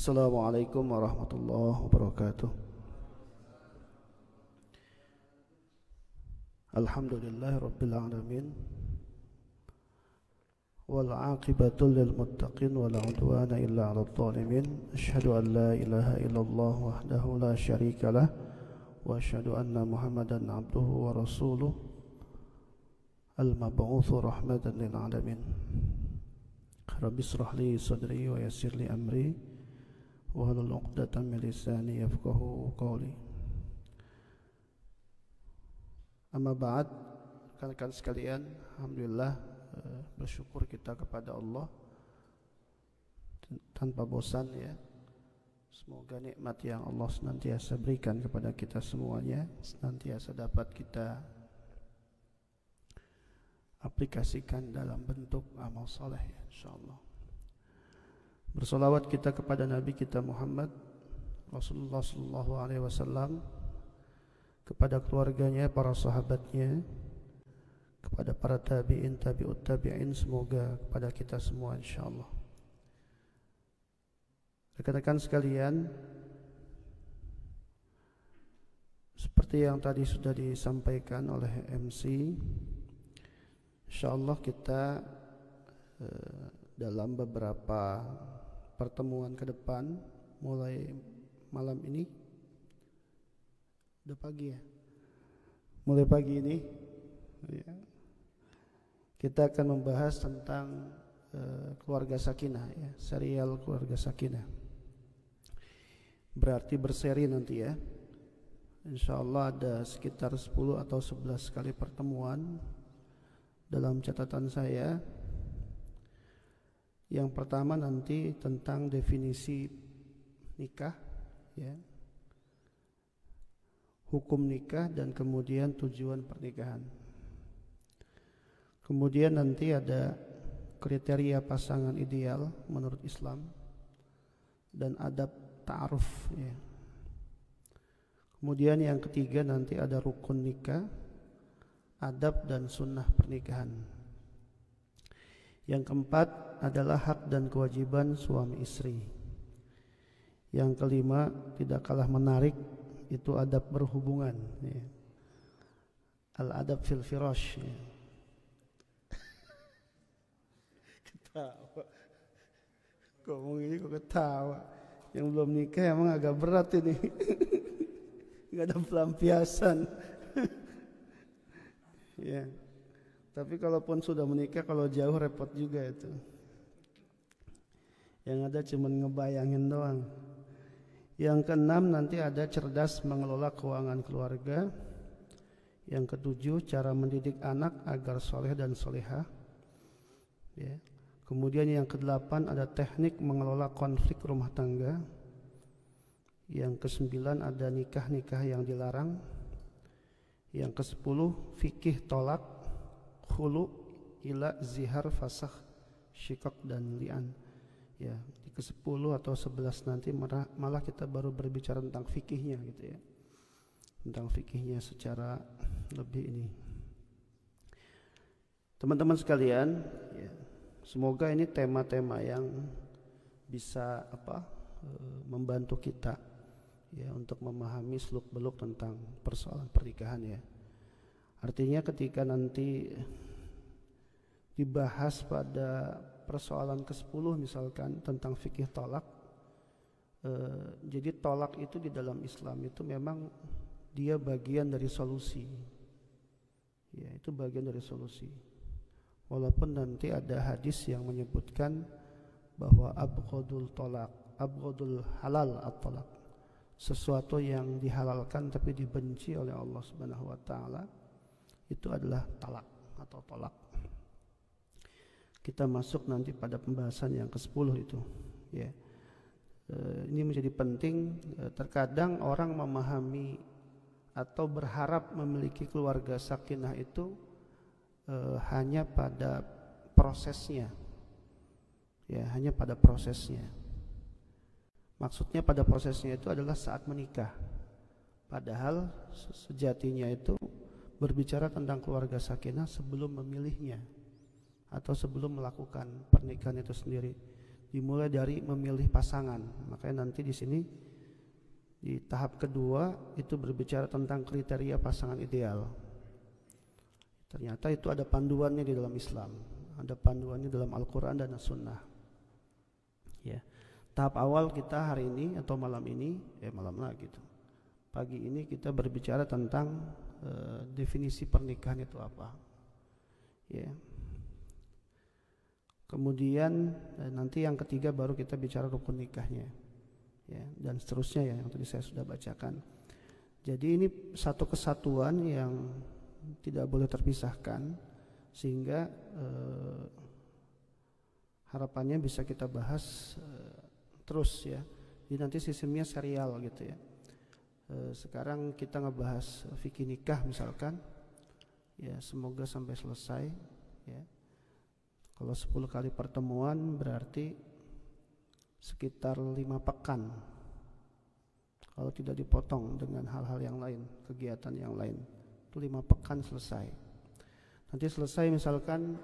Assalamualaikum warahmatullahi wabarakatuh. Alhamdulillahi rabbil alamin. Wal aqibatu lil muttaqin wa la udwana illa 'alal zalimin. Asyhadu an la ilaha illallah wahdahu la syarikalah wa asyhadu anna Muhammadan 'abduhu wa rasuluh al-mab'utsu rahmatan lil alamin. Rabbi shrah li sadri wa yassir li amri wahlul 'uqdatam min lisani yafqahu qawli. Amma ba'd, rekan-rekan sekalian, alhamdulillah bersyukur kita kepada Allah tanpa bosan ya. Semoga nikmat yang Allah senantiasa berikan kepada kita semuanya senantiasa dapat kita aplikasikan dalam bentuk amal saleh ya, insyaallah. Bersolawat kita kepada Nabi kita Muhammad Rasulullah sallallahu alaihi wasallam, kepada keluarganya, para sahabatnya, kepada para tabi'in, tabi'ut tabi'in, semoga kepada kita semua insyaallah. Rekan-rekan sekalian, seperti yang tadi sudah disampaikan oleh MC, insyaallah kita dalam beberapa pertemuan ke depan, mulai malam ini, udah pagi ya, mulai pagi ini ya, kita akan membahas tentang keluarga sakinah ya, serial keluarga sakinah. Berarti berseri nanti ya, insyaallah ada sekitar 10 atau 11 kali pertemuan dalam catatan saya. Yang pertama nanti tentang definisi nikah ya, hukum nikah, dan kemudian tujuan pernikahan. Kemudian nanti ada kriteria pasangan ideal menurut Islam dan adab ta'aruf ya. Kemudian yang ketiga nanti ada rukun nikah, adab dan sunnah pernikahan. Yang keempat adalah hak dan kewajiban suami istri. Yang kelima tidak kalah menarik, itu adab berhubungan ya. Al-adab fil firash ya. Ketawa ngomong ini kok ketawa. Yang belum nikah emang agak berat ini. Gak ada pelampiasan. Ya. Tapi kalaupun sudah menikah, kalau jauh repot juga itu. Yang ada cuma ngebayangin doang. Yang keenam nanti ada cerdas mengelola keuangan keluarga. Yang ketujuh cara mendidik anak agar soleh dan solehah ya. Kemudian yang kedelapan ada teknik mengelola konflik rumah tangga. Yang kesembilan ada nikah-nikah yang dilarang. Yang kesepuluh fikih tolak, khulu, ila, zihar, fasakh, syikak, dan li'an ya. Di ke-10 atau 11 nanti malah kita baru berbicara tentang fikihnya gitu ya, tentang fikihnya secara lebih ini. Teman-teman sekalian ya, semoga ini tema-tema yang bisa membantu kita ya untuk memahami seluk-beluk tentang persoalan pernikahan ya. Artinya ketika nanti dibahas pada persoalan ke-10 misalkan tentang fikih tolak, jadi tolak itu di dalam Islam itu memang dia bagian dari solusi ya, itu bagian dari solusi. Walaupun nanti ada hadis yang menyebutkan bahwa abghadul tolak, abghadul halal at-tolak, sesuatu yang dihalalkan tapi dibenci oleh Allah Subhanahu wa taala, itu adalah talak atau tolak. Kita masuk nanti pada pembahasan yang ke-10 itu ya. Ini menjadi penting. Terkadang orang memahami atau berharap memiliki keluarga sakinah itu hanya pada prosesnya ya, hanya pada prosesnya. Maksudnya pada prosesnya itu adalah saat menikah. Padahal sejatinya itu berbicara tentang keluarga sakinah sebelum memilihnya atau sebelum melakukan pernikahan itu sendiri. dimulai dari memilih pasangan. Makanya nanti di sini di tahap kedua itu berbicara tentang kriteria pasangan ideal. Ternyata itu ada panduannya di dalam Islam, ada panduannya dalam Al-Quran dan As-Sunnah. Ya. Tahap awal kita hari ini atau malam ini, pagi ini kita berbicara tentang definisi pernikahan itu apa. Ya. Kemudian nanti yang ketiga baru kita bicara rukun nikahnya, ya, dan seterusnya ya, yang tadi saya sudah bacakan. Jadi ini satu kesatuan yang tidak boleh terpisahkan, sehingga harapannya bisa kita bahas terus ya. Jadi nanti sistemnya serial gitu ya. Sekarang kita ngebahas fikih nikah misalkan, ya semoga sampai selesai ya. Kalau 10 kali pertemuan berarti sekitar 5 pekan kalau tidak dipotong dengan hal-hal yang lain, kegiatan yang lain. Itu 5 pekan selesai. Nanti selesai misalkan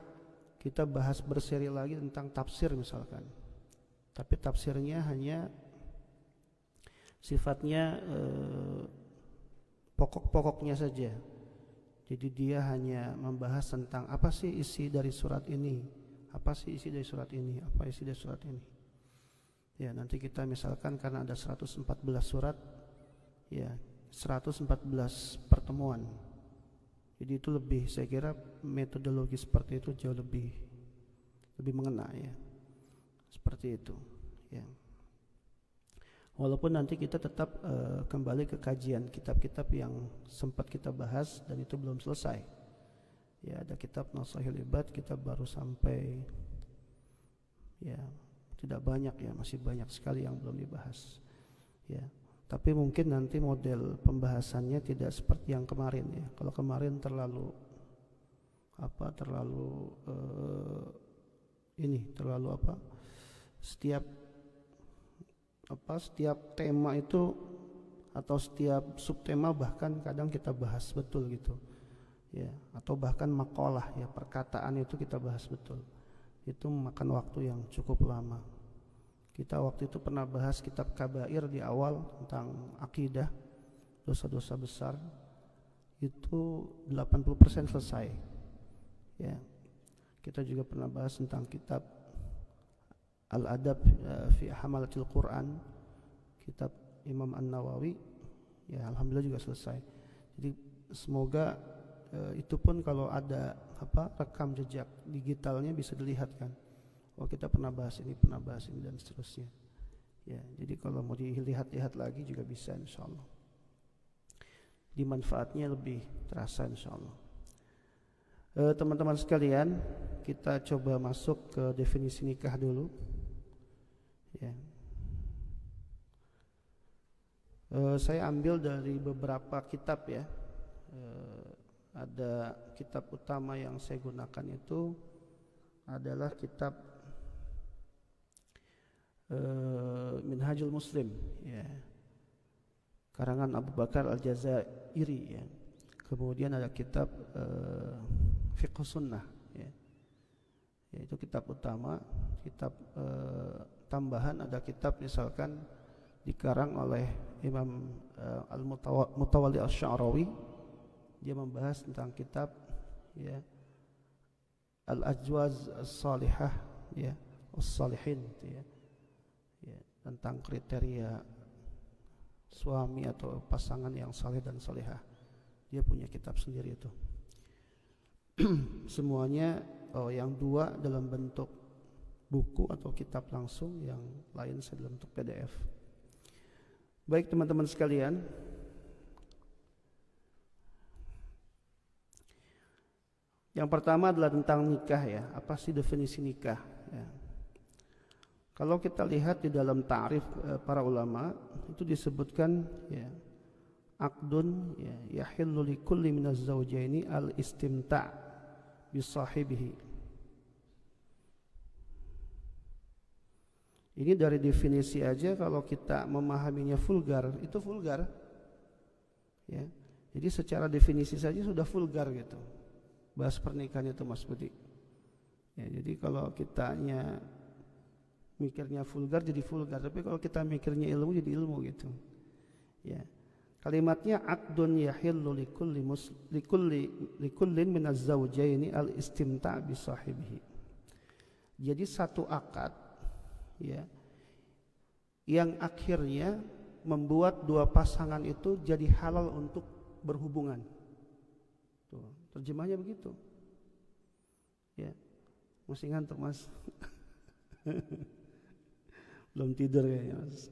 kita bahas berseri lagi tentang tafsir misalkan, tapi tafsirnya hanya sifatnya pokok-pokoknya saja. Jadi dia hanya membahas tentang apa sih isi dari surat ini, apa sih isi dari surat ini, apa isi dari surat ini. Ya, nanti kita misalkan karena ada 114 surat, ya 114 pertemuan. Jadi itu lebih, saya kira metodologi seperti itu jauh lebih mengena ya. Seperti itu ya. Walaupun nanti kita tetap kembali ke kajian kitab-kitab yang sempat kita bahas dan itu belum selesai. Ya, ada kitab Nasahil Ibad, kita baru sampai ya tidak banyak ya, masih banyak sekali yang belum dibahas. Ya. Tapi mungkin nanti model pembahasannya tidak seperti yang kemarin ya. Kalau kemarin terlalu setiap tema itu atau setiap subtema bahkan kadang kita bahas betul gitu ya, atau bahkan makalah ya, perkataan itu kita bahas betul. Itu memakan waktu yang cukup lama. Kita waktu itu pernah bahas kitab Kabair di awal tentang akidah, dosa-dosa besar. Itu 80% selesai. Ya. Kita juga pernah bahas tentang kitab Al-Adab fi Hamalatil Quran, kitab Imam An-Nawawi. Ya, alhamdulillah juga selesai. Jadi semoga itu pun kalau ada rekam jejak digitalnya bisa dilihat kan. Oh, kita pernah bahas ini dan seterusnya. Ya, jadi kalau mau dilihat-lihat lagi juga bisa insyaallah. Dimanfaatnya lebih terasa insyaallah. Teman-teman sekalian, kita coba masuk ke definisi nikah dulu. Ya. Saya ambil dari beberapa kitab ya. Ada kitab utama yang saya gunakan itu adalah kitab Minhajul Muslim ya, karangan Abu Bakar Al-Jazairi ya. Kemudian ada kitab Fiqh Sunnah ya. Ya, itu kitab utama. Kitab tambahan ada kitab misalkan dikarang oleh Imam Al-Mutawalli Asy-Sya'rawi. Dia membahas tentang kitab ya Al-Ajwaz As-Salihah ya, As-Salihin ya. Ya, tentang kriteria suami atau pasangan yang saleh dan salihah. Dia punya kitab sendiri itu. Semuanya yang 2 dalam bentuk buku atau kitab langsung, yang lain dalam bentuk PDF. Baik teman-teman sekalian, yang pertama adalah tentang nikah ya. Apa sih definisi nikah ya? Kalau kita lihat di dalam ta'rif para ulama itu disebutkan ya, aqdun ya yahillu likulli minaz zawjaini al-istimta' bi sahibihi. Ini dari definisi aja kalau kita memahaminya vulgar, itu vulgar. Ya. Jadi secara definisi saja sudah vulgar gitu. Bahas pernikahan itu Mas Budi. Ya, jadi kalau kitanya Mikirnya vulgar jadi vulgar, tapi kalau kita mikirnya ilmu jadi ilmu gitu. Ya. Kalimatnya aqdun yahillu likullin minaz zawjaini al-istimta' bi sahibihi. Jadi satu akad ya yang akhirnya membuat dua pasangan itu jadi halal untuk berhubungan. Tuh, terjemahnya begitu. Ya. Masih ngantuk, Mas? Belum tidur kayaknya, Mas.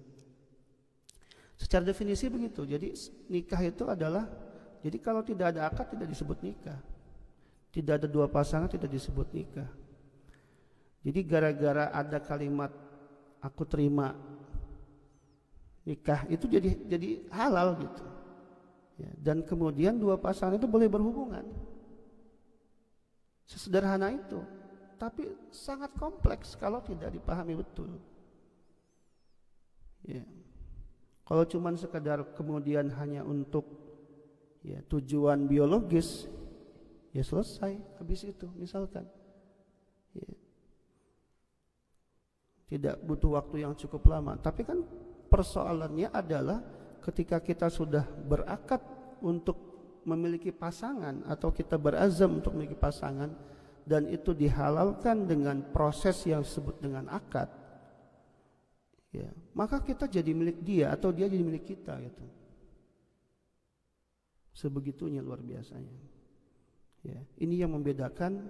Secara definisi begitu. Jadi nikah itu adalah, jadi kalau tidak ada akad tidak disebut nikah. Tidak ada dua pasangan tidak disebut nikah. Jadi gara-gara ada kalimat aku terima nikah itu jadi halal gitu. Ya, dan kemudian dua pasangan itu boleh berhubungan. Sesederhana itu. Tapi sangat kompleks kalau tidak dipahami betul. Ya. Kalau cuma sekedar kemudian hanya untuk ya tujuan biologis, ya selesai habis itu misalkan. Ya. Tidak butuh waktu yang cukup lama. Tapi kan persoalannya adalah ketika kita sudah berakad untuk memiliki pasangan atau kita berazam untuk memiliki pasangan dan itu dihalalkan dengan proses yang disebut dengan akad. Ya, maka kita jadi milik dia atau dia jadi milik kita gitu. Sebegitunya luar biasanya. Ya, ini yang membedakan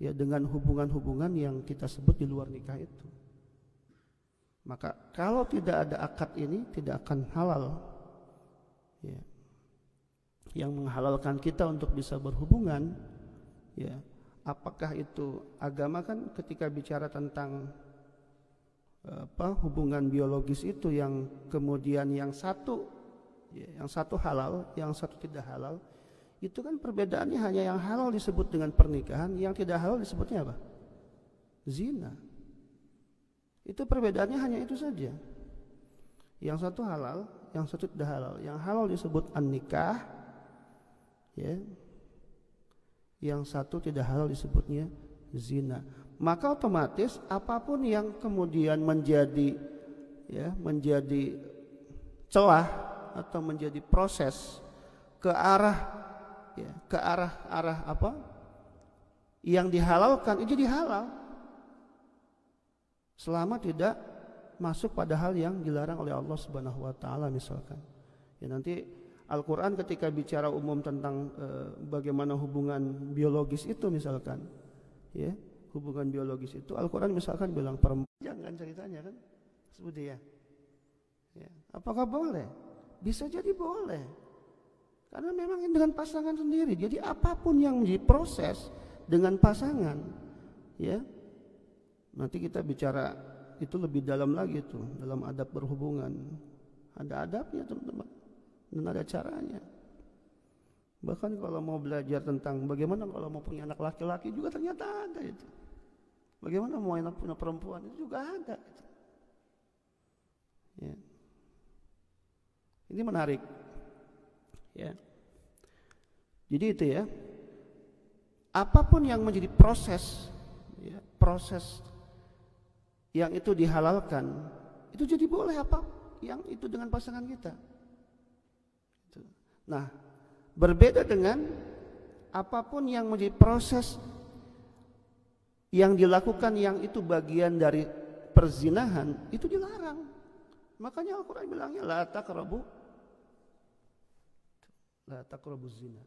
ya dengan hubungan-hubungan yang kita sebut di luar nikah itu. Maka kalau tidak ada akad ini tidak akan halal. Ya. Yang menghalalkan kita untuk bisa berhubungan, ya. Apakah itu agama kan ketika bicara tentang hubungan biologis itu yang kemudian yang satu halal, yang satu tidak halal, itu kan perbedaannya hanya yang halal disebut dengan pernikahan, yang tidak halal disebutnya apa? Zina. Itu perbedaannya hanya itu saja. Yang satu halal, yang satu tidak halal. Yang halal disebut an-nikah, ya. Yang satu tidak halal disebutnya zina. Maka otomatis apapun yang kemudian menjadi celah atau menjadi proses ke arah apa yang dihalalkan itu jadi halal selama tidak masuk pada hal yang dilarang oleh Allah Subhanahu wa taala misalkan. Ya nanti Al-Qur'an ketika bicara umum tentang bagaimana hubungan biologis itu misalkan, ya. Hubungan biologis itu Al-Quran misalkan bilang perempuan jangan ceritanya kan seperti ya. Apakah boleh? Bisa jadi boleh karena memang dengan pasangan sendiri. Jadi apapun yang diproses dengan pasangan, ya nanti kita bicara itu lebih dalam lagi tuh dalam adab berhubungan. Ada adabnya teman-teman dan ada caranya. Bahkan kalau mau belajar tentang bagaimana kalau mau punya anak laki-laki juga ternyata ada itu. Bagaimana mau anak punya perempuan itu juga ada. Ya. Ini menarik. Ya. Jadi itu ya. Apapun yang menjadi proses, ya, proses yang itu dihalalkan, itu jadi boleh apa? Yang itu dengan pasangan kita. Nah, berbeda dengan apapun yang menjadi proses yang dilakukan yang itu bagian dari perzinahan itu dilarang. Makanya Al-Quran bilangnya la taqrabu zina.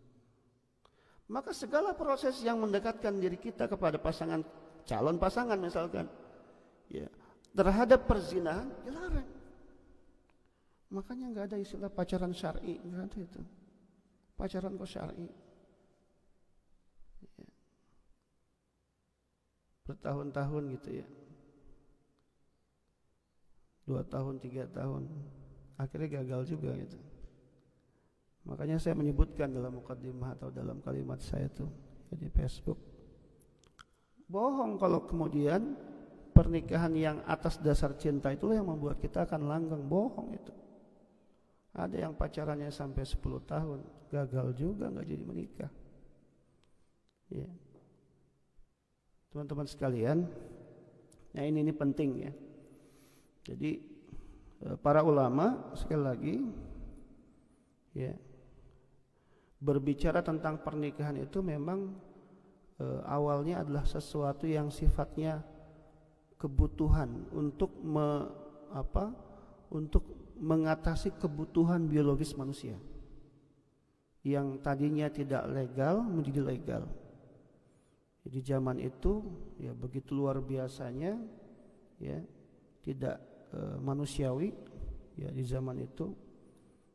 Maka segala proses yang mendekatkan diri kita kepada pasangan, calon pasangan misalkan, ya, terhadap perzinahan dilarang. Makanya nggak ada istilah pacaran syar'i, nggak ada itu. Pacaran kok syar'i. Ya. Bertahun-tahun gitu ya. 2 tahun, 3 tahun, akhirnya gagal juga gitu. Makanya saya menyebutkan dalam mukaddimah atau dalam kalimat saya tuh di Facebook, bohong kalau kemudian pernikahan yang atas dasar cinta itulah yang membuat kita akan langgeng. Bohong itu. Ada yang pacarannya sampai 10 tahun, gagal juga nggak jadi menikah. Ya. Teman-teman sekalian, nah ini penting ya. Jadi para ulama sekali lagi ya berbicara tentang pernikahan itu memang awalnya adalah sesuatu yang sifatnya kebutuhan untuk untuk mengatasi kebutuhan biologis manusia yang tadinya tidak legal menjadi legal. Di zaman itu ya begitu luar biasanya ya tidak manusiawi ya di zaman itu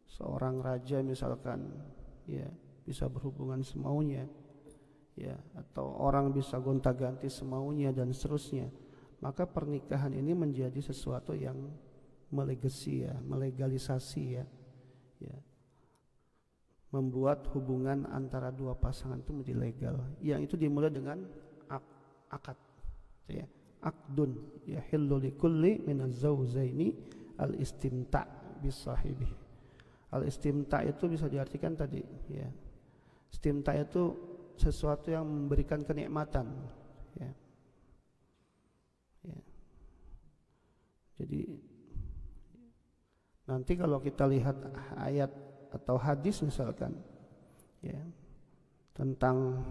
seorang raja misalkan ya bisa berhubungan semaunya ya atau orang bisa gonta-ganti semaunya dan seterusnya. Maka pernikahan ini menjadi sesuatu yang melegasi ya, melegalisasi ya. Ya. Membuat hubungan antara dua pasangan itu menjadi legal. Yang itu dimulai dengan akad ya. Akdun ya hillu likulli minaz zawjaini al-istimta' bisahibi. Al-istimta' itu bisa diartikan tadi ya. Istimta' itu sesuatu yang memberikan kenikmatan ya. Ya. Jadi nanti kalau kita lihat ayat atau hadis misalkan ya tentang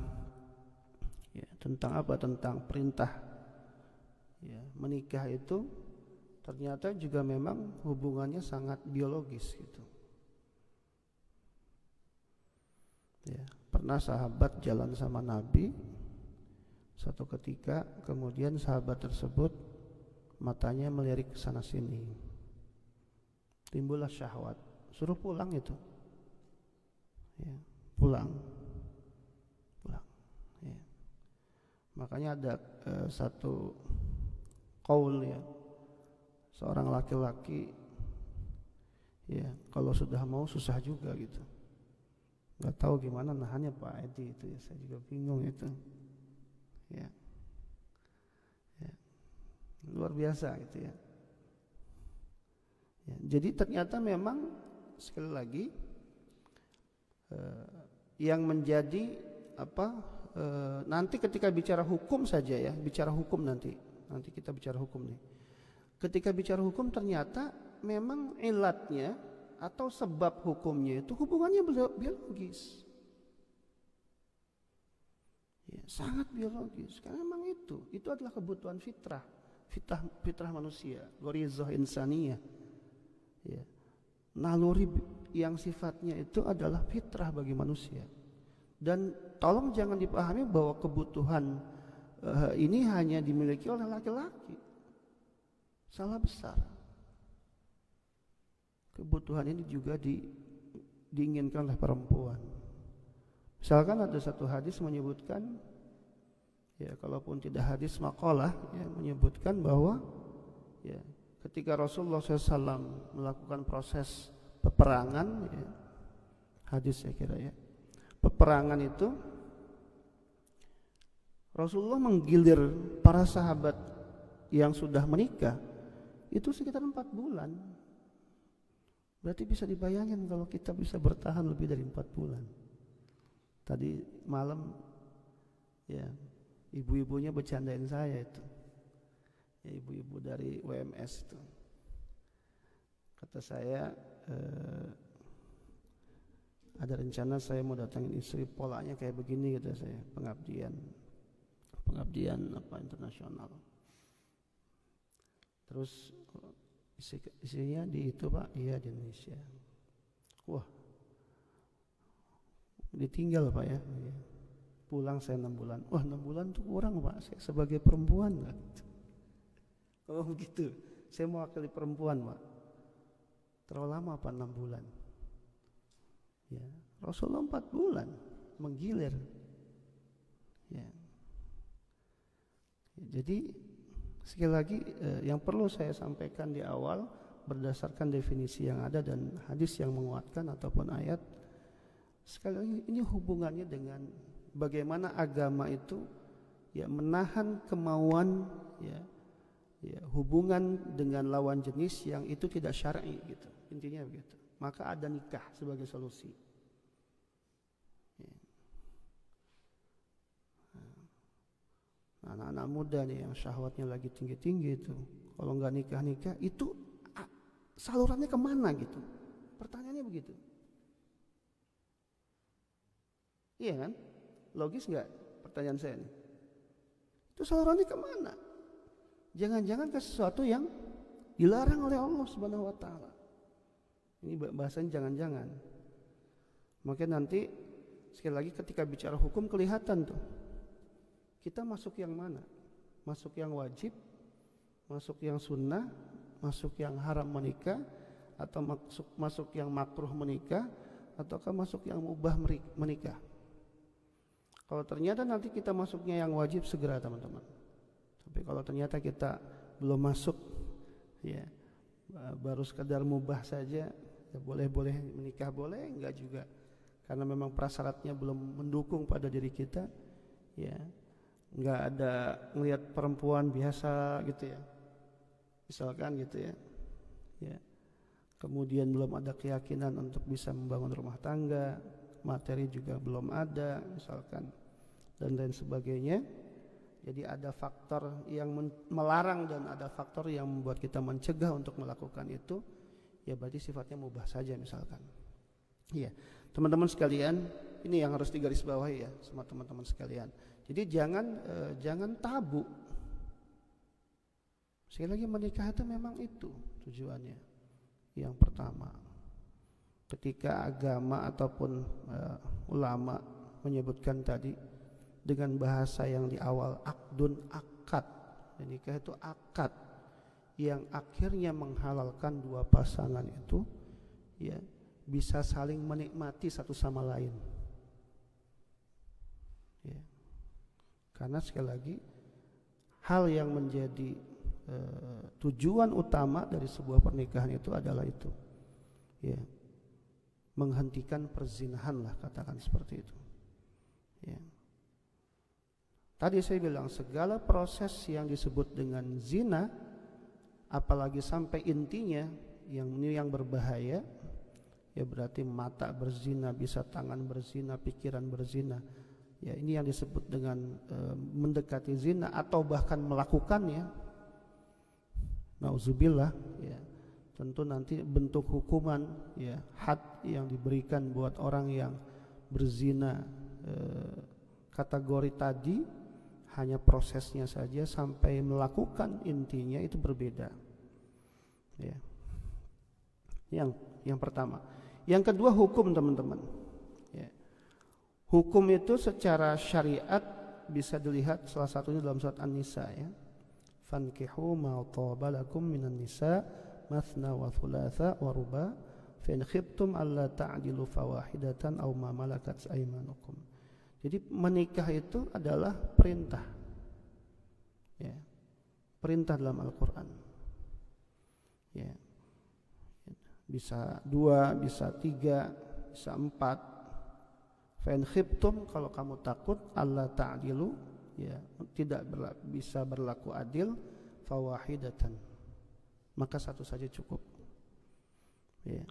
apa, tentang perintah ya menikah itu ternyata juga memang hubungannya sangat biologis gitu ya. Pernah sahabat jalan sama Nabi satu ketika, kemudian sahabat tersebut matanya melirik ke sana sini, timbullah syahwat, suruh pulang itu ya, pulang ya. Makanya ada satu qaul ya, seorang laki-laki ya kalau sudah mau susah juga gitu, nggak tahu gimana nahannya Pak Edi itu ya, saya juga bingung itu ya, ya. Luar biasa gitu ya. Ya, jadi ternyata memang sekali lagi yang menjadi nanti ketika bicara hukum saja ya, bicara hukum nanti kita bicara hukum nih. Ketika bicara hukum ternyata memang ilatnya atau sebab hukumnya itu hubungannya biologis. Ya, sangat biologis karena memang itu adalah kebutuhan fitrah manusia, gharizah insaniyah. Ya. Naluri yang sifatnya itu adalah fitrah bagi manusia. Dan tolong jangan dipahami bahwa kebutuhan ini hanya dimiliki oleh laki-laki. Salah besar. Kebutuhan ini juga diinginkan oleh perempuan. Misalkan ada satu hadis menyebutkan ya, kalaupun tidak hadis maqalah ya, menyebutkan bahwa ya ketika Rasulullah SAW melakukan proses peperangan ya, hadis saya kira ya, peperangan itu Rasulullah menggilir para sahabat yang sudah menikah itu sekitar 4 bulan. Berarti bisa dibayangkan kalau kita bisa bertahan lebih dari 4 bulan. Tadi malam ya ibu-ibunya bercandain saya itu ya, ibu-ibu dari WMS itu kata saya ada rencana saya mau datangin istri, polanya kayak begini kata saya, pengabdian internasional. Terus istrinya di itu Pak, iya di Indonesia. Wah ditinggal Pak ya, pulang saya 6 bulan. Wah 6 bulan tuh kurang Pak, saya sebagai perempuan Pak. Oh begitu, saya mewakili perempuan Pak. Terlalu lama Pak 6 bulan. Ya, Rasulullah 4 bulan menggilir. Ya. Jadi sekali lagi yang perlu saya sampaikan di awal berdasarkan definisi yang ada dan hadis yang menguatkan ataupun ayat, sekali lagi ini hubungannya dengan bagaimana agama itu ya menahan kemauan ya hubungan dengan lawan jenis yang itu tidak syar'i gitu, intinya begitu. Maka ada nikah sebagai solusi. Anak-anak muda nih yang syahwatnya lagi tinggi-tinggi itu, Kalau nggak nikah itu salurannya kemana gitu? Pertanyaannya begitu. Iya kan? Logis nggak pertanyaan saya ini? Itu salurannya kemana? Jangan-jangan ke sesuatu yang dilarang oleh Allah Subhanahu Wa Taala. Ini bahasanya jangan-jangan. Makanya nanti sekali lagi ketika bicara hukum kelihatan tuh. Kita masuk yang mana? Masuk yang wajib, masuk yang sunnah, masuk yang haram menikah, atau masuk yang makruh menikah, ataukah masuk yang mubah menikah? Kalau ternyata nanti kita masuknya yang wajib, segera teman-teman. Tapi kalau ternyata kita belum masuk, ya baru sekadar mubah saja, ya boleh menikah boleh, enggak juga. Karena memang prasyaratnya belum mendukung pada diri kita, ya enggak ada ngelihat perempuan biasa gitu ya, misalkan gitu ya, ya. Kemudian belum ada keyakinan untuk bisa membangun rumah tangga, materi juga belum ada, misalkan, dan lain sebagainya. Jadi ada faktor yang melarang dan ada faktor yang membuat kita mencegah untuk melakukan itu, ya berarti sifatnya mubah saja misalkan. Iya, teman-teman sekalian, ini yang harus digarisbawahi ya sama teman-teman sekalian. Jadi jangan tabu. Sekali lagi menikah itu memang itu tujuannya. Yang pertama, ketika agama ataupun ulama menyebutkan tadi dengan bahasa yang di awal akdun akad, nikah itu akad yang akhirnya menghalalkan dua pasangan itu ya bisa saling menikmati satu sama lain. Ya. Karena sekali lagi hal yang menjadi tujuan utama dari sebuah pernikahan itu adalah itu, ya, menghentikan perzinahan lah, katakan seperti itu. Ya. Tadi saya bilang segala proses yang disebut dengan zina, apalagi sampai intinya yang berbahaya, ya berarti mata berzina, bisa tangan berzina, pikiran berzina. Ya ini yang disebut dengan mendekati zina atau bahkan melakukannya. Nauzubillah, ya. Tentu nanti bentuk hukuman, ya, had yang diberikan buat orang yang berzina kategori tadi hanya prosesnya saja sampai melakukan intinya itu berbeda. Ya. Yang pertama. Yang kedua hukum teman-teman. Ya. Hukum itu secara syariat bisa dilihat salah satunya dalam surat An-Nisa ya. Fankihu ma taba lakum minan nisa mathna wa thulatha wa ruba fa in khiftum alla ta'dilu fawahidatan aw ma malakat aymanukum. Jadi menikah itu adalah perintah. Ya. Perintah dalam Al-Qur'an. Ya. Bisa 2, bisa 3, bisa 4. Fa in khiftum, kalau kamu takut alla ta'dilu, ya, tidak bisa berlaku adil, fawahidatan, maka satu saja cukup. Ya.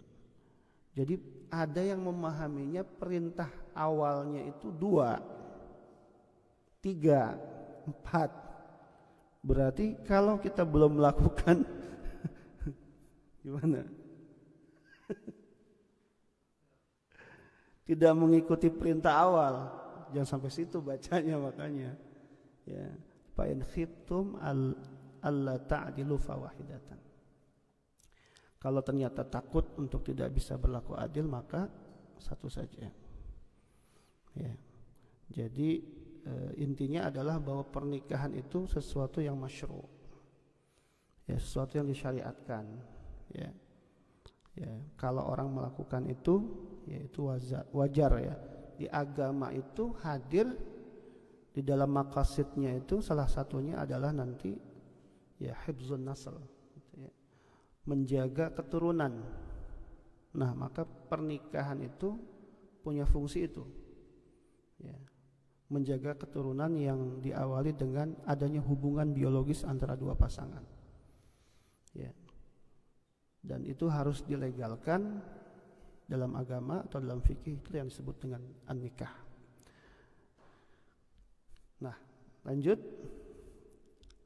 Jadi ada yang memahaminya perintah awalnya itu 2, 3, 4. Berarti kalau kita belum melakukan gimana? Tidak mengikuti perintah awal, jangan sampai situ bacanya makanya. Ya, fa in khiftum alla ta'dilu fawahidatan. Kalau ternyata takut untuk tidak bisa berlaku adil, maka satu saja. Ya. Jadi intinya adalah bahwa pernikahan itu sesuatu yang masyru'. Ya, sesuatu yang disyariatkan. Ya. Ya, kalau orang melakukan itu, ya itu wajar ya. Di agama itu hadir di dalam maqasidnya itu salah satunya adalah nanti ya hifzun nasl, ya, menjaga keturunan. Nah maka pernikahan itu punya fungsi itu, ya, menjaga keturunan yang diawali dengan adanya hubungan biologis antara dua pasangan, ya, dan itu harus dilegalkan dalam agama atau dalam fikih, itu yang disebut dengan an-nikah. Nah, lanjut.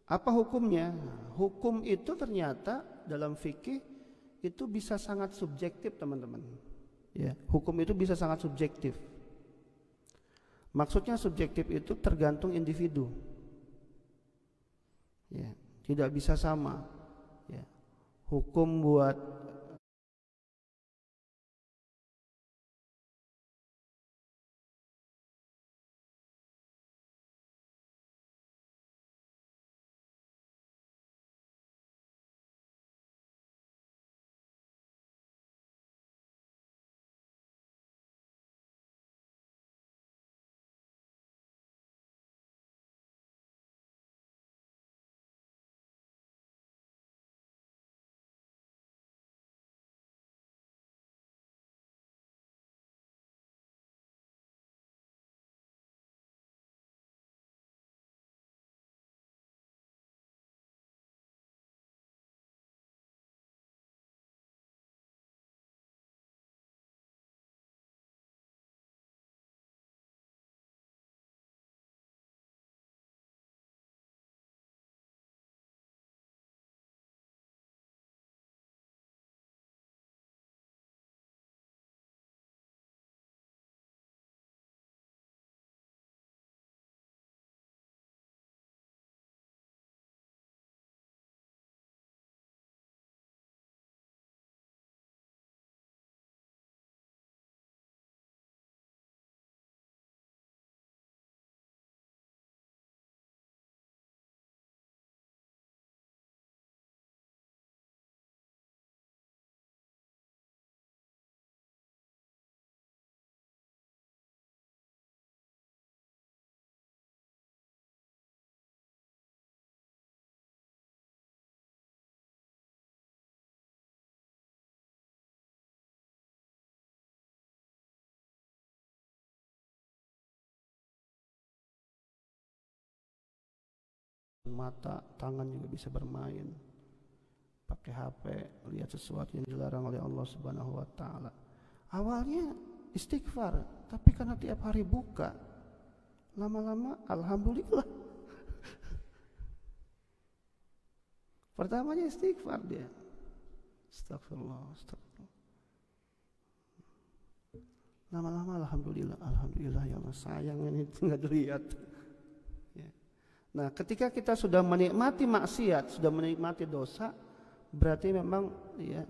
Apa hukumnya? Hukum itu ternyata dalam fikih itu bisa sangat subjektif, teman-teman. Ya, hukum itu bisa sangat subjektif. Maksudnya subjektif itu tergantung individu. Ya, tidak bisa sama. Ya. Hukum buat mata, tangan juga bisa bermain. Pakai HP, lihat sesuatu yang dilarang oleh Allah Subhanahu wa taala. Awalnya istighfar, tapi karena tiap hari buka, lama-lama alhamdulillah. Pertamanya istighfar dia. Astagfirullah, astagfirullah. Lama-lama alhamdulillah, alhamdulillah ya Allah, sayang ini nggak dilihat. Ya. Nah, ketika kita sudah menikmati maksiat, sudah menikmati dosa, berarti memang ya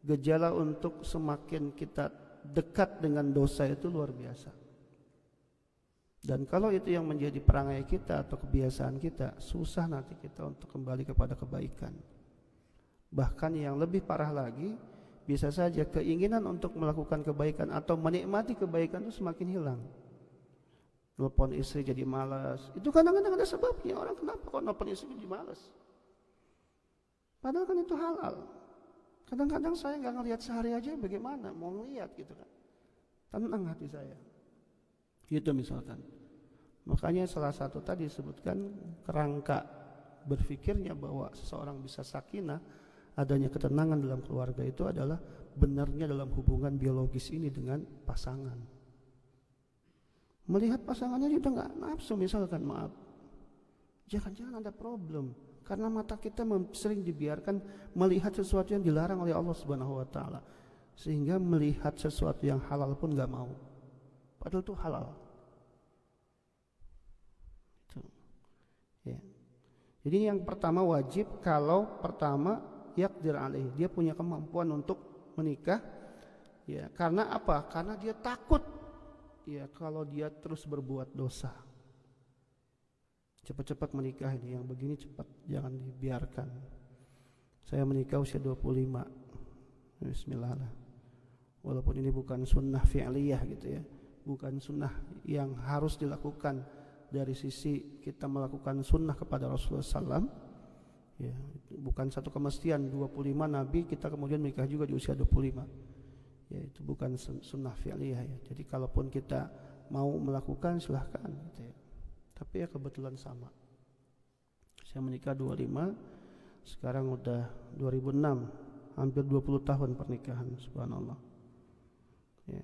gejala untuk semakin kita dekat dengan dosa itu luar biasa. Dan kalau itu yang menjadi perangai kita atau kebiasaan kita, susah nanti kita untuk kembali kepada kebaikan. Bahkan yang lebih parah lagi, bisa saja keinginan untuk melakukan kebaikan atau menikmati kebaikan itu semakin hilang. Nelpon istri jadi malas. Itu kadang-kadang ada sebabnya. Orang kenapa kok nelpon istri jadi malas? Padahal kan itu halal. Kadang-kadang saya nggak ngelihat sehari aja bagaimana, mau ngelihat gitu kan. Tenang hati saya. Gitu misalkan. Makanya salah satu tadi disebutkan kerangka berpikirnya bahwa seseorang bisa sakinah, adanya ketenangan dalam keluarga itu adalah benarnya dalam hubungan biologis ini dengan pasangan. Melihat pasangannya sudah nggak nafsu misalkan, maaf, jangan-jangan ada problem karena mata kita sering dibiarkan melihat sesuatu yang dilarang oleh Allah Subhanahu wa taala, sehingga melihat sesuatu yang halal pun nggak mau, padahal itu halal. Itu. Ya. Jadi yang pertama wajib, kalau pertama yaqdir alaih, dia punya kemampuan untuk menikah. Ya, karena apa? Karena dia takut ya kalau dia terus berbuat dosa. Cepat-cepat menikah ini, yang begini cepat, jangan dibiarkan. Saya menikah usia 25. Bismillah lah. Walaupun ini bukan sunnah fi'liyah gitu ya, bukan sunnah yang harus dilakukan dari sisi kita melakukan sunnah kepada Rasulullah SAW. Ya, bukan satu kemestian 25 Nabi kita kemudian menikah juga di usia 25. Ya, itu bukan sunnah fi'liyah ya. Jadi kalaupun kita mau melakukan silahkan gitu ya. Tapi ya kebetulan sama. Saya menikah 25, sekarang udah 2006, hampir 20 tahun pernikahan, subhanallah. Ya.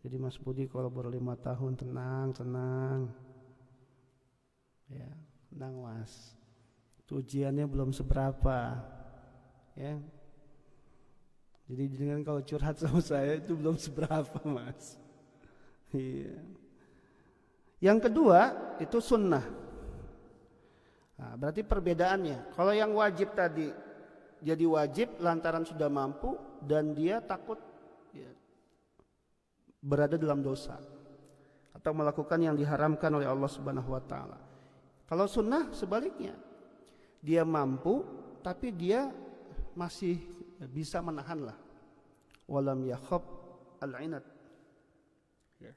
Jadi Mas Budi kalau baru 5 tahun tenang. Ya, tenang Mas. ujiannya belum seberapa, ya. Jadi dengan kalau curhat sama saya itu belum seberapa, Mas. Iya. Yang kedua itu sunnah. Nah, berarti perbedaannya. Kalau yang wajib tadi jadi wajib lantaran sudah mampu dan dia takut ya, berada dalam dosa atau melakukan yang diharamkan oleh Allah Subhanahu wa taala. Kalau sunnah sebaliknya. Dia mampu tapi dia masih bisa menahan lah. Walam yakhab al-inat. Ya.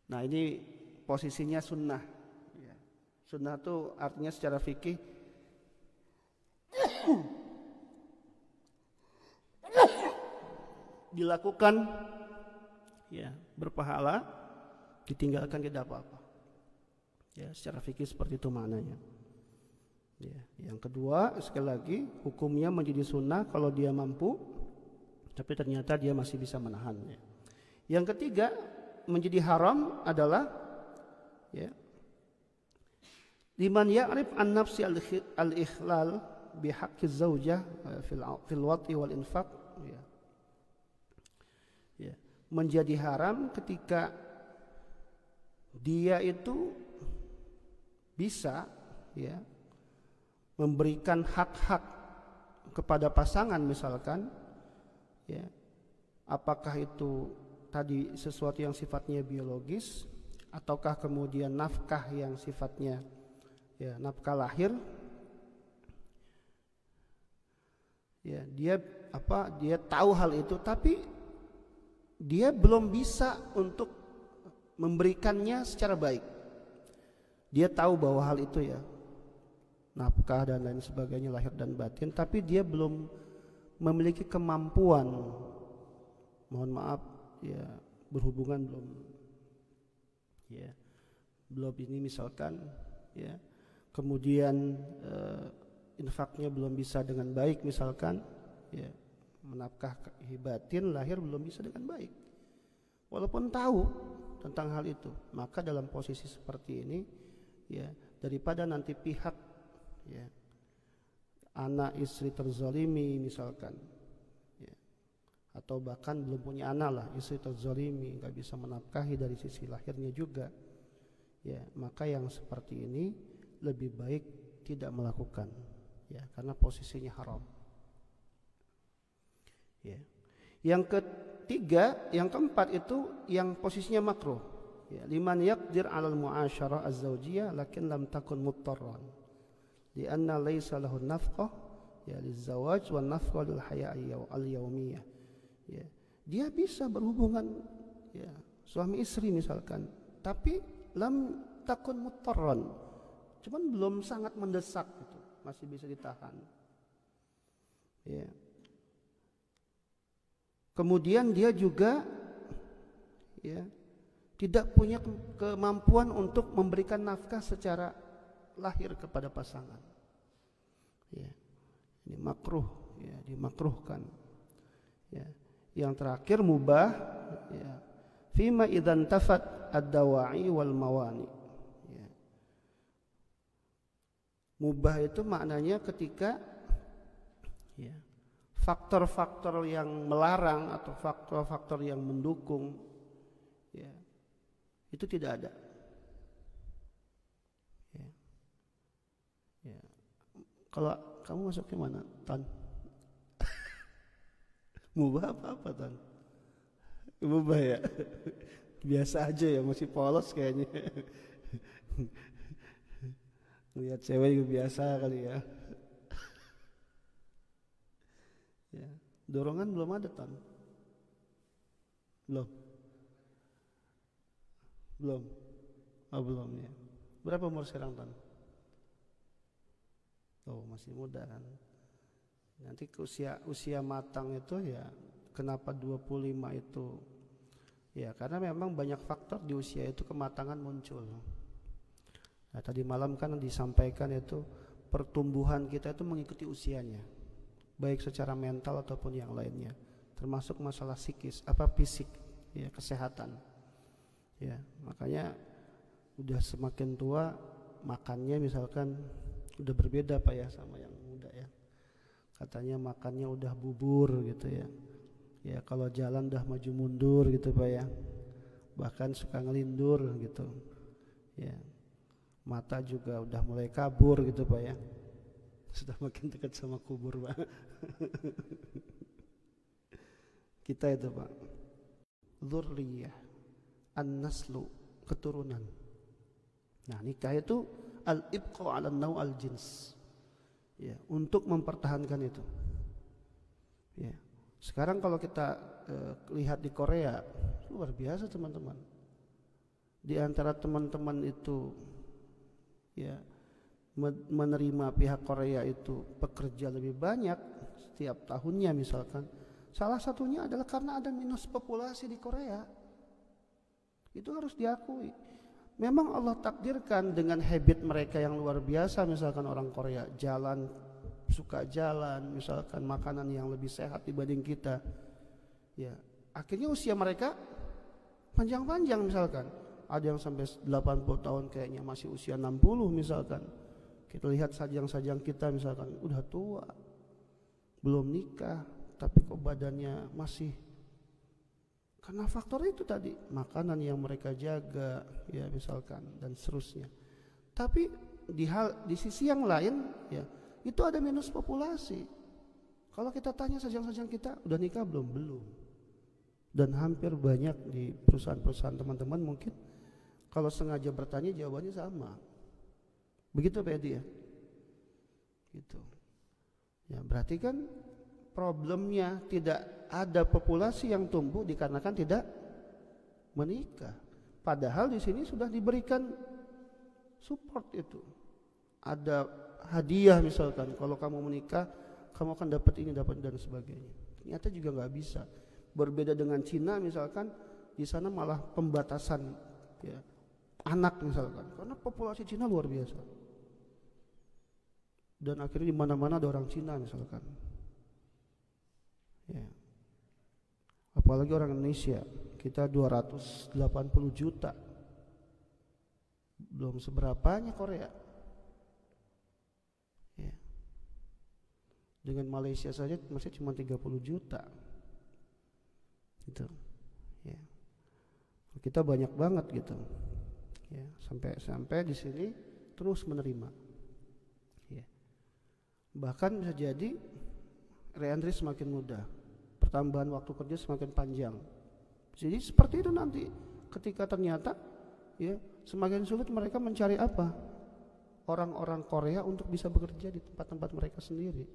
Nah, ini posisinya sunnah. Ya. Sunnah itu artinya secara fikih dilakukan ya berpahala, ditinggalkan tidak apa-apa. Ya, secara fikih seperti itu maknanya. Ya, yang kedua sekali lagi hukumnya menjadi sunnah kalau dia mampu, tapi ternyata dia masih bisa menahannya. Yang ketiga menjadi haram adalah ya, liman ya'rif an nafsi al-ikhlal bihaqqi zaujah fil wati wal infaq. Ya. Ya, menjadi haram ketika dia itu bisa ya memberikan hak-hak kepada pasangan misalkan ya, apakah itu tadi sesuatu yang sifatnya biologis ataukah kemudian nafkah yang sifatnya ya nafkah lahir ya, dia tahu hal itu tapi dia belum bisa untuk memberikannya secara baik. Dia tahu bahwa hal itu ya nafkah dan lain sebagainya lahir dan batin, tapi dia belum memiliki kemampuan, mohon maaf ya, berhubungan belum ini misalkan ya, kemudian infaknya belum bisa dengan baik misalkan ya, menafkah batin lahir belum bisa dengan baik walaupun tahu tentang hal itu, maka dalam posisi seperti ini ya, daripada nanti pihak ya, anak istri terzalimi misalkan ya, atau bahkan belum punya anak lah, istri terzalimi nggak bisa menafkahi dari sisi lahirnya juga ya, maka yang seperti ini lebih baik tidak melakukan ya, karena posisinya haram ya. Yang ketiga, yang keempat itu yang posisinya makruh ya, liman yaqdir 'alal mu'asyarah az-zawjiyah lakin lam takun muttarran lianna laysa lahu nafqah ya lizawaj wan nafqah lil haya'i al-yaumiyah ya. Dia bisa berhubungan ya suami istri misalkan, tapi lam takun muttarran, cuman belum sangat mendesak gitu, masih bisa ditahan ya. Kemudian dia juga ya tidak punya kemampuan untuk memberikan nafkah secara lahir kepada pasangan ya, ini makruh ya, dimakruhkan ya. Yang terakhir mubah ya, fima idzan tafat ad-dawa'i wal mawani ya. Mubah itu maknanya ketika ya, faktor-faktor yang melarang atau faktor-faktor yang mendukung ya, itu tidak ada ya. Ya. Kalau kamu masuknya mana, Tan? Mubah apa Tan? Mubah ya. Biasa aja ya, masih polos kayaknya. Lihat cewek juga biasa kali ya. Ya. Dorongan belum ada Tan? Belum. Oh, belum ya. Berapa umur sekarang Tan? Oh, masih muda kan. Nanti ke usia matang itu ya, kenapa 25 itu? Ya, karena memang banyak faktor di usia itu kematangan muncul. Nah, tadi malam kan disampaikan itu pertumbuhan kita itu mengikuti usianya, baik secara mental ataupun yang lainnya, termasuk masalah psikis, fisik, ya, kesehatan. Ya, makanya udah semakin tua makannya misalkan Udah berbeda Pak ya sama yang muda ya. Katanya makannya udah bubur gitu ya. Ya kalau jalan udah maju mundur gitu Pak ya. Bahkan suka ngelindur gitu. Ya. Mata juga udah mulai kabur gitu Pak ya. Sudah makin dekat sama kubur Pak. Kita itu Pak. Dzurriyyah, an-naslu, keturunan. Nah, nikah itu al-ibqa 'ala an-naw' al-jins. Ya, untuk mempertahankan itu. Ya. Sekarang kalau kita lihat di Korea, luar biasa teman-teman. Di antara teman-teman itu ya menerima pihak Korea itu pekerja lebih banyak setiap tahunnya misalkan. Salah satunya adalah karena ada minus populasi di Korea. Itu harus diakui. Memang Allah takdirkan dengan habit mereka yang luar biasa, misalkan orang Korea suka jalan, misalkan makanan yang lebih sehat dibanding kita. Ya, akhirnya usia mereka panjang-panjang misalkan. Ada yang sampai 80 tahun kayaknya masih usia 60 misalkan. Kita lihat sajang-sajang kita misalkan udah tua, belum nikah, tapi kok badannya masih, karena faktor itu tadi, makanan yang mereka jaga ya misalkan dan seterusnya. Tapi di sisi yang lain ya, itu ada minus populasi. Kalau kita tanya sajang-sajang kita udah nikah belum? Belum. Dan hampir banyak di perusahaan-perusahaan teman-teman mungkin kalau sengaja bertanya jawabannya sama. Begitu Pak Edi ya? Gitu. Ya berarti kan problemnya tidak ada populasi yang tumbuh dikarenakan tidak menikah. Padahal di sini sudah diberikan support itu. Ada hadiah misalkan, kalau kamu menikah kamu akan dapat ini, dapat dan sebagainya. Ternyata juga nggak bisa. Berbeda dengan Cina misalkan, di sana malah pembatasan ya, anak misalkan, karena populasi Cina luar biasa. Dan akhirnya di mana-mana ada orang Cina misalkan. Ya. Apalagi orang Indonesia, kita 280 juta. Belum seberapanya Korea. Ya. Dengan Malaysia saja masih cuma 30 juta. Gitu. Ya. Kita banyak banget gitu. Ya, sampai di sini terus menerima. Ya. Bahkan bisa jadi reentry semakin mudah, pertambahan waktu kerja semakin panjang. Jadi seperti itu nanti ketika ternyata ya semakin sulit mereka mencari apa? Orang-orang Korea untuk bisa bekerja di tempat-tempat mereka sendiri.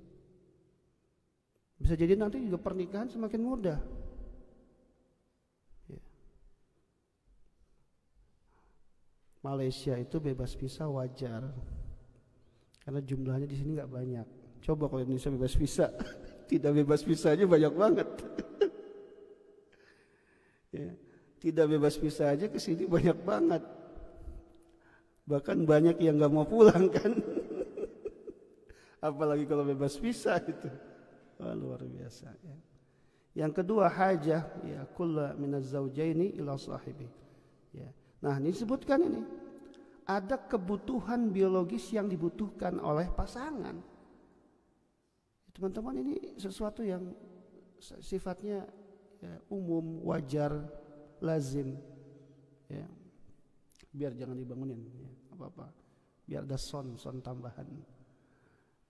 Bisa jadi nanti juga pernikahan semakin mudah. Ya. Malaysia itu bebas visa wajar. Karena jumlahnya di sini nggak banyak. Coba kalau Indonesia bebas visa, tidak bebas visa aja banyak banget. Ya, tidak bebas visa aja ke sini banyak banget. Bahkan banyak yang nggak mau pulang kan. Apalagi kalau bebas visa itu. Wah, luar biasa. Ya. Yang kedua hajah, ya kulla minaz zaujaini ila sahibi. Ya. Nah, ini disebutkan ini. Ada kebutuhan biologis yang dibutuhkan oleh pasangan. Teman-teman, ini sesuatu yang sifatnya ya, umum, wajar, lazim. Ya. Biar jangan dibangunin, ya, apa-apa. Biar ada son tambahan.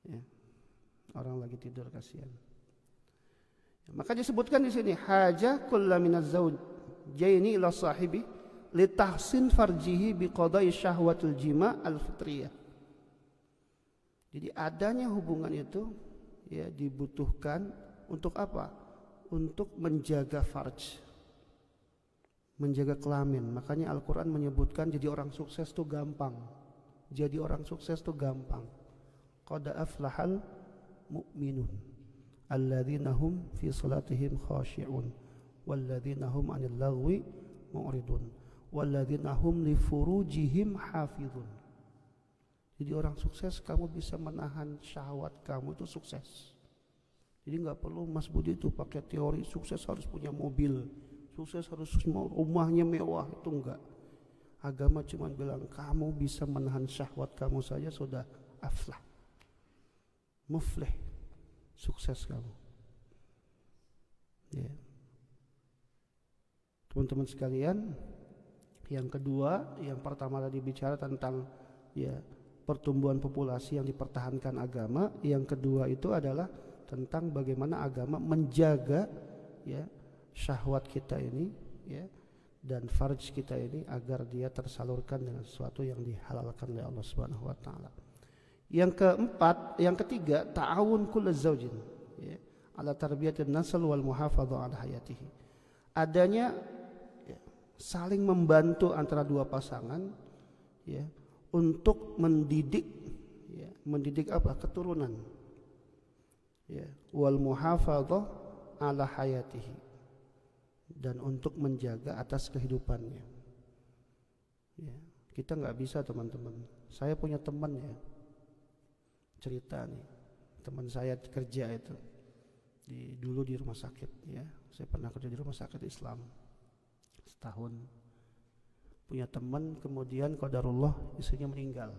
Ya. Orang lagi tidur kasihan. Ya, maka disebutkan di sini hajah kullu minaz zawjaini ila sahibi li tahsin farjihi bi qada'i syahwatul jima' al-fitriyah. Jadi adanya hubungan itu ya dibutuhkan untuk apa? Untuk menjaga farj, menjaga kelamin. Makanya Al-Quran menyebutkan jadi orang sukses itu gampang. Jadi orang sukses itu gampang. Qad aflahal mu'minun alladzina hum fi salatihim khashi'un walladzina hum 'anil lagwi mu'ridun walladzina hum li furujihim hafizun. Jadi orang sukses, kamu bisa menahan syahwat kamu, itu sukses. Jadi nggak perlu Mas Budi itu pakai teori sukses harus punya mobil, sukses harus rumahnya mewah, itu enggak. Agama cuma bilang kamu bisa menahan syahwat kamu saja sudah aflah, muflih, sukses kamu. Ya. Teman-teman sekalian, yang kedua, yang pertama tadi bicara tentang ya pertumbuhan populasi yang dipertahankan agama, yang kedua itu adalah tentang bagaimana agama menjaga ya syahwat kita ini ya dan farj kita ini agar dia tersalurkan dengan sesuatu yang dihalalkan oleh Allah Subhanahu wa taala. Yang keempat, yang ketiga, ta'awun kullu zaujin ya ala tarbiyatin nasl wal muhafadzah ala hayatihi. Adanya ya, saling membantu antara dua pasangan ya untuk mendidik apa? Keturunan. Ya, wal muhafadzah ala hayatihi, dan untuk menjaga atas kehidupannya. Ya, kita nggak bisa teman-teman. Saya punya teman ya, cerita nih, teman saya kerja itu dulu di rumah sakit ya. Saya pernah kerja di rumah sakit Islam setahun. Punya teman, kemudian qadarullah istrinya meninggal.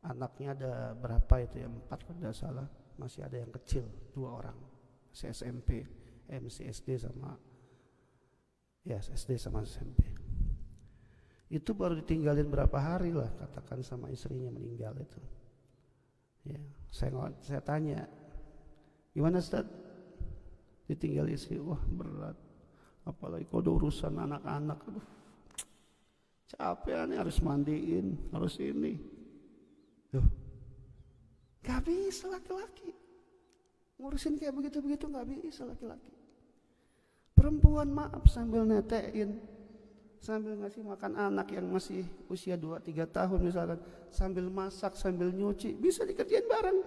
Anaknya ada berapa itu ya? 4 kalau tidak salah. Masih ada yang kecil 2 orang, si SMP, si SD sama ya SD sama SMP. Itu baru ditinggalin berapa hari lah, katakan sama istrinya meninggal itu. Ya, saya tanya, gimana Ustaz? Ditinggal istri, wah berat. Apalagi kalau ada urusan anak-anak, aduh, capek nih, harus mandiin, harus ini. Duh, gak bisa laki-laki ngurusin kayak begitu-begitu, gak bisa laki-laki. Perempuan maaf sambil netein, sambil ngasih makan anak yang masih usia 2-3 tahun misalkan, sambil masak, sambil nyuci, bisa dikerjain bareng.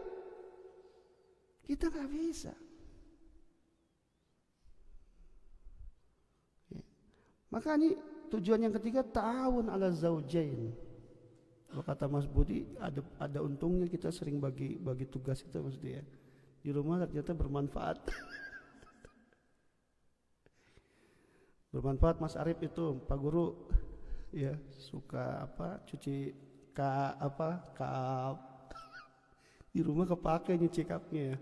Kita gak bisa. Ya. Maka ini tujuan yang ketiga, ta'awun ala zaujain. Kalau kata Mas Budi, ada untungnya kita sering bagi tugas itu Mas dia. Di rumah ternyata bermanfaat. Bermanfaat. Mas Arif itu Pak Guru ya suka cuci kap. Di rumah kepake nyuci kapnya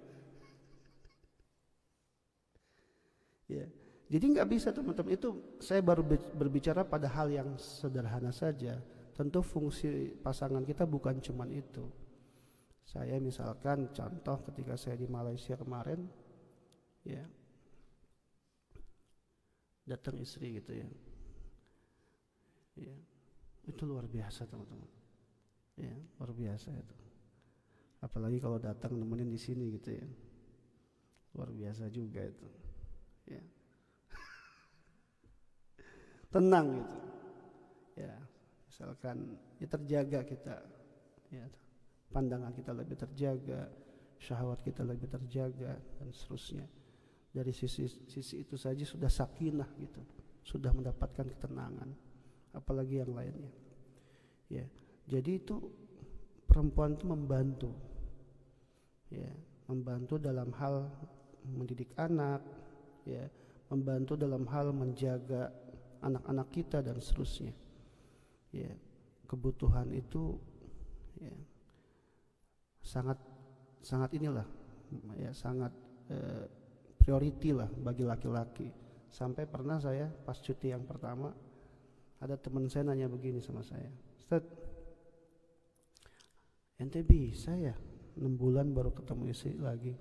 ya. Jadi nggak bisa teman-teman, itu saya baru berbicara pada hal yang sederhana saja. Tentu fungsi pasangan kita bukan cuman itu. Saya misalkan contoh ketika saya di Malaysia kemarin ya, datang istri gitu ya. Ya, itu luar biasa teman-teman. Ya, luar biasa itu. Apalagi kalau datang nemenin di sini gitu ya. Luar biasa juga itu. Ya. Tenang gitu. Ya, misalkan ya terjaga kita. Ya, pandangan kita lebih terjaga, syahwat kita lebih terjaga dan seterusnya. Dari sisi itu saja sudah sakinah gitu, sudah mendapatkan ketenangan, apalagi yang lainnya. Ya, jadi itu perempuan itu membantu, ya, membantu dalam hal mendidik anak, ya, membantu dalam hal menjaga anak-anak kita dan seterusnya. Ya, kebutuhan itu ya, sangat inilah, ya, sangat priority lah bagi laki-laki. Sampai pernah saya pas cuti yang pertama, ada teman saya nanya begini sama saya, Ustaz, ente bisa ya 6 bulan baru ketemu istri lagi?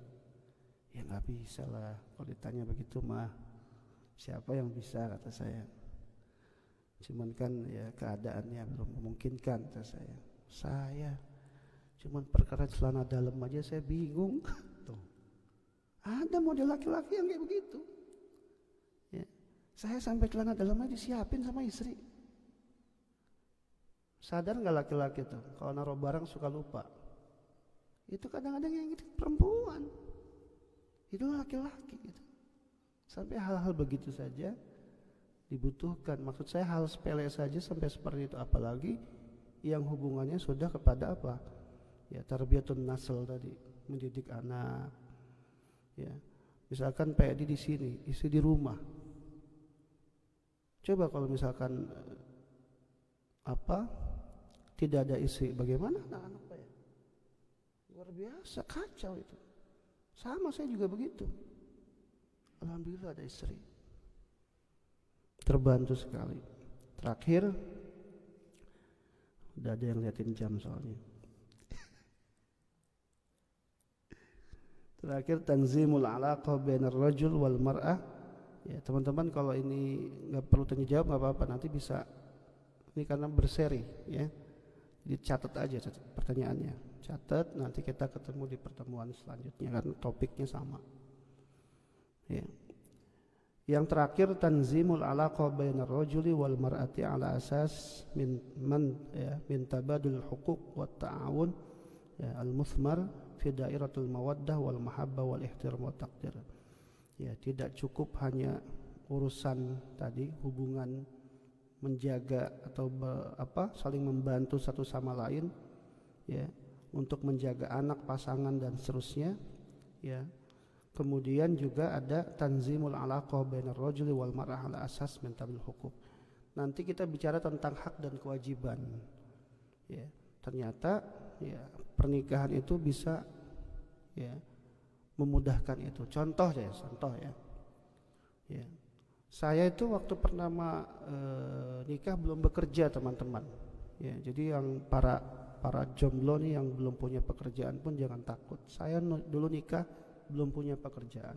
Ya nggak bisa lah, kalau ditanya begitu mah siapa yang bisa, kata saya. Cuman kan ya keadaannya belum memungkinkan, kata saya. Saya cuman perkara celana dalam aja saya bingung. Tuh, ada model laki-laki yang kayak begitu. Ya, saya sampai celana dalamnya disiapin sama istri. Sadar nggak laki-laki tuh kalau naruh barang suka lupa? Itu kadang-kadang yang gitu perempuan. Itu laki-laki gitu. Sampai hal-hal begitu saja dibutuhkan. Maksud saya hal sepele saja sampai seperti itu, apalagi yang hubungannya sudah kepada apa? Ya, tarbiyatun nasl tadi, mendidik anak. Ya. Misalkan Pak Edi di sini, istri di rumah. Coba kalau misalkan tidak ada istri, bagaimana anak-anak Pak ya? Luar biasa, kacau itu. Sama saya juga begitu. Alhamdulillah ada istri. Terbantu sekali. Terakhir, udah ada yang liatin jam soalnya. Terakhir, tanzimul alaqah bainar rajul wal mar'ah. Ya, teman-teman kalau ini nggak perlu tanya jawab nggak apa-apa, nanti bisa. Ini karena berseri, ya. Jadi catat aja pertanyaannya. Catat, nanti kita ketemu di pertemuan selanjutnya karena topiknya sama. Ya. Yang terakhir, tanzimul alaqah bainar rajuli wal mar'ati ala asas min tabadul huquq wat ta'awun ya, al-muthmar fi dairatul mawaddah wal mahabbah wal ihtiram wa taqdir. Ya, tidak cukup hanya urusan tadi hubungan menjaga atau saling membantu satu sama lain, ya, untuk menjaga anak, pasangan dan seterusnya, ya. Kemudian juga ada tanzimul alaqah bainar rajuli wal mar'ah ala asas min tabil huquq. Nanti kita bicara tentang hak dan kewajiban. Ya, ternyata ya pernikahan itu bisa ya memudahkan itu. Contoh ya. Ya. Saya itu waktu pertama nikah belum bekerja, teman-teman. Ya, jadi yang para jomblo nih yang belum punya pekerjaan pun jangan takut. Saya dulu nikah belum punya pekerjaan.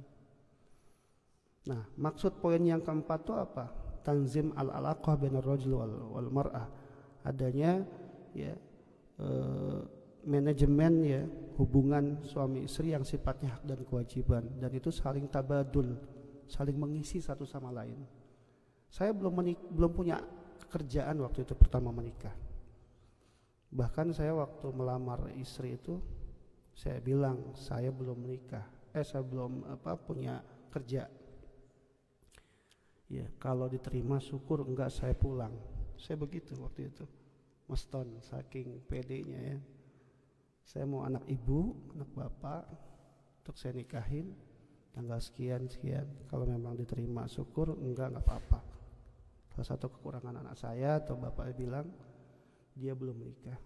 Nah, maksud poin yang keempat itu apa? Tanzim al-alaqah bainar rajul wal mar'ah. Adanya ya manajemen ya hubungan suami istri yang sifatnya hak dan kewajiban, dan itu saling tabadul, saling mengisi satu sama lain. Saya belum punya pekerjaan waktu itu pertama menikah. Bahkan saya waktu melamar istri itu saya bilang saya belum menikah. Saya belum punya kerja. Ya, kalau diterima syukur, enggak saya pulang. Saya begitu waktu itu. Meston saking pedenya ya. Saya mau anak ibu, anak bapak untuk saya nikahin tanggal sekian. Kalau memang diterima syukur, enggak apa-apa. Salah satu kekurangan anak saya atau bapak bilang dia belum menikah.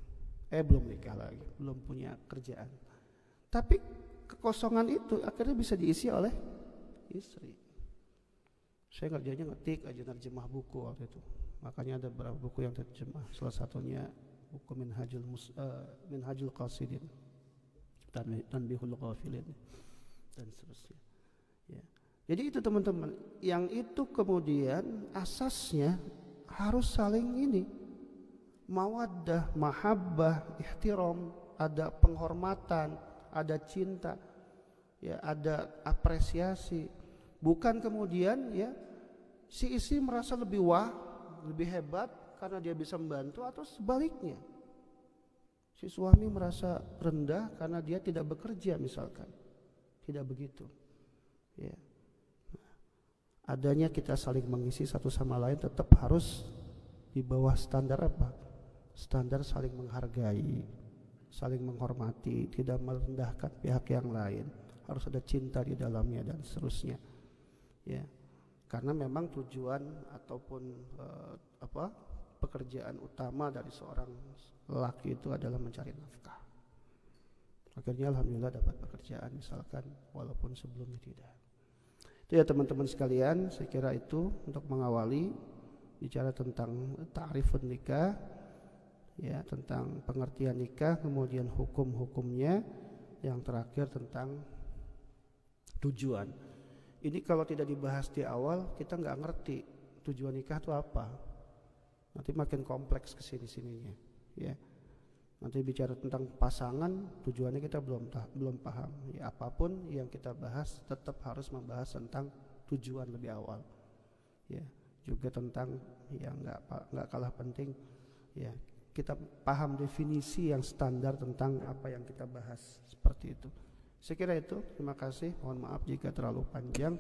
Belum menikah lagi, belum punya kerjaan. Tapi kekosongan itu akhirnya bisa diisi oleh istri. Saya ngerjainnya ngetik aja, nerjemah buku waktu itu. Makanya ada beberapa buku yang terjemah. Salah satunya buku Minhajul Qasidin, Tanbihul Ghafilin, dan seterusnya. Ya. Jadi itu teman-teman, yang itu kemudian asasnya harus saling ini, mawaddah, mahabbah, ihtiram, ada penghormatan, ada cinta, ya, ada apresiasi. Bukan kemudian ya si istri merasa lebih lebih hebat karena dia bisa membantu, atau sebaliknya si suami merasa rendah karena dia tidak bekerja misalkan. Tidak begitu. Ya. Adanya kita saling mengisi satu sama lain tetap harus di bawah standar apa? Standar saling menghargai, saling menghormati, tidak merendahkan pihak yang lain, harus ada cinta di dalamnya dan seterusnya. Ya, karena memang tujuan ataupun pekerjaan utama dari seorang lelaki itu adalah mencari nafkah. Akhirnya alhamdulillah dapat pekerjaan misalkan, walaupun sebelumnya tidak. Itu ya teman-teman sekalian, saya kira itu untuk mengawali bicara tentang ta'rifun nikah. Ya, tentang pengertian nikah, kemudian hukum-hukumnya, yang terakhir tentang tujuan. Ini kalau tidak dibahas di awal kita nggak ngerti tujuan nikah itu apa. Nanti makin kompleks kesini-sininya. Ya, nanti bicara tentang pasangan, tujuannya kita belum paham. Ya, apapun yang kita bahas tetap harus membahas tentang tujuan lebih awal. Ya, juga tentang yang nggak kalah penting. Ya, kita paham definisi yang standar tentang apa yang kita bahas, seperti itu. Saya kira itu. Terima kasih. Mohon maaf jika terlalu panjang.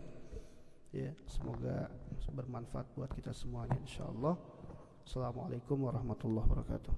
Ya, semoga bermanfaat buat kita semuanya insyaallah. Assalamualaikum warahmatullahi wabarakatuh.